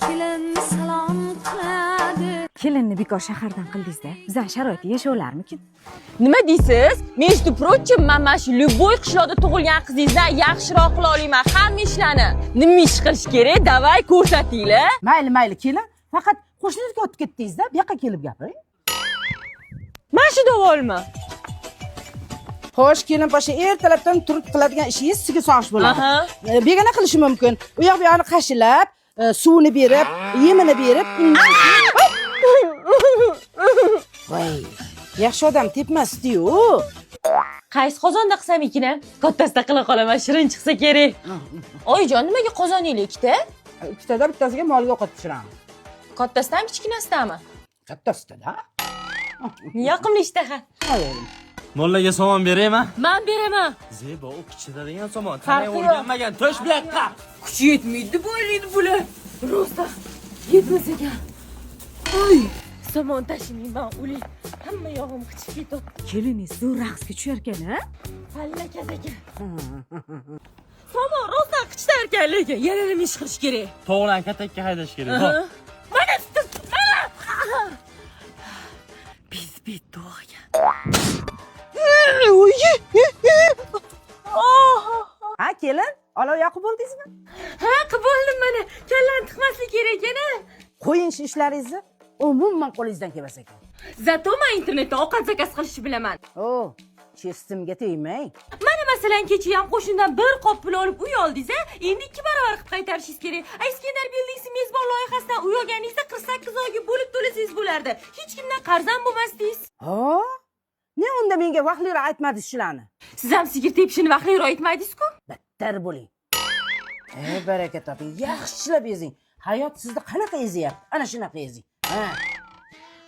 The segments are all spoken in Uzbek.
kelin salom qiladi. Kelinni bekor shahardan qildingiz-da. Bizning sharoitda yashaylarmikin? Nima deysiz? Между прочим, men mana shu Lyuboy qishloqda tug'ilgan qizingizdan yaxshiroq qila olaman hamma ishlarni. Nima ish qilish kerak? Davay ko'rsatinglar. Mayli kelin. Faqat qo'shnilikka o'tib ketdingiz-da, bu yoqqa kelib gapiring. Mana shu davolmi? Xo'sh, kelin pasha ertalabdan turib qiladigan ishingiz sizga sog'ish bo'ladi. Begona qilishi mumkin. U yoq bu yoqni qashilab, suvini berib, yemini berib, voy, yaxshi odam tepmasdi-yu. Qaysi qozonda qilsam ekan? Kattasida qila qolaman, shirin chiqsa kerak. Oyijon, nimaga qozoningiz ikkita? Ikkitada bittasiga molga ovqat pishiramiz. Kattasidan kichkinasidami? Kattasida-da. Yoqimli ishtaha. Mollaga somon beraymi? Men beraman. Zebo, u kichikadigan somon. Tanay o'rganmagan, tosh bu yoqqa. Kuchi yetmaydi deb o'ylaydi bular. Rosta yetmas ekan. Oy, somon tashimayman, o'lay. Hamma yog'im qichib ketdi. Keliningiz zo'r raqsga tushar ekan-a? Hallakaz ekan. Somon rosta qichtar ekan, lekin yana nima ish qilish kerak? To'g'lan katakka haydash kerak. Mana biz bedo'g'ga. Ha, kelin, olov yoqib bo'ldingizmi? Ha, qilib bo'ldim mana. Kallani tiqmaslik kerak ekan-a. Qo'ying shu ishlaringizni. Umuman qo'lingizdan kelmas ekan. Zato men internetda ovqat zakaz qilishni bilaman. O, chestimga tegmang. Mana masalan kecha ham qo'shnidan bir qop pul olib uy oldingiz-a, endi 2 barobar qilib qaytarishingiz kerak. Iskandar Buildings mezbon loyihasidan uy olganingizda 48 oyga bo'lib to'lasangiz bo'lardi. Hech kimdan qarz ham bo'lmasdingiz. Ha? Ne unda menga vaqtliroq aytmadingiz shularni? Siz ham sigir tepishini vaqtliroq aytmadingiz-ku? Battar bo'ling. Baraka toping, yaxshilab ezing. Hayot sizni qanaqa ezyapti? Ana shunaqa ezing. Ha.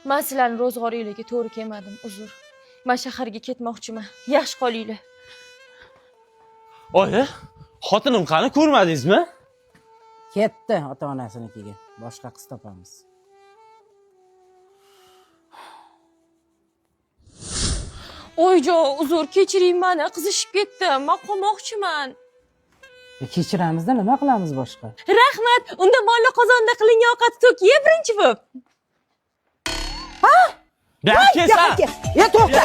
Men sizlarning ro'zg'oringizga to'g'ri kelmadim, uzr. Men shaharga ketmoqchiman. Yaxshi qolinglar. Oyi, xotinim qani ko'rmadingizmi? Ketdi ota-onasinikiga. Boshqa qiz topamiz. Oyjo, uzr, kechiring meni, qizishib ketdim. Men qolmoqchiman. Kechiramizda nima qilamiz boshqa? Rahmat, unda molli qozonda qilingan ovqatni to'kiye birinchi bo'lib. Ha? Kesa. Ya to'xta.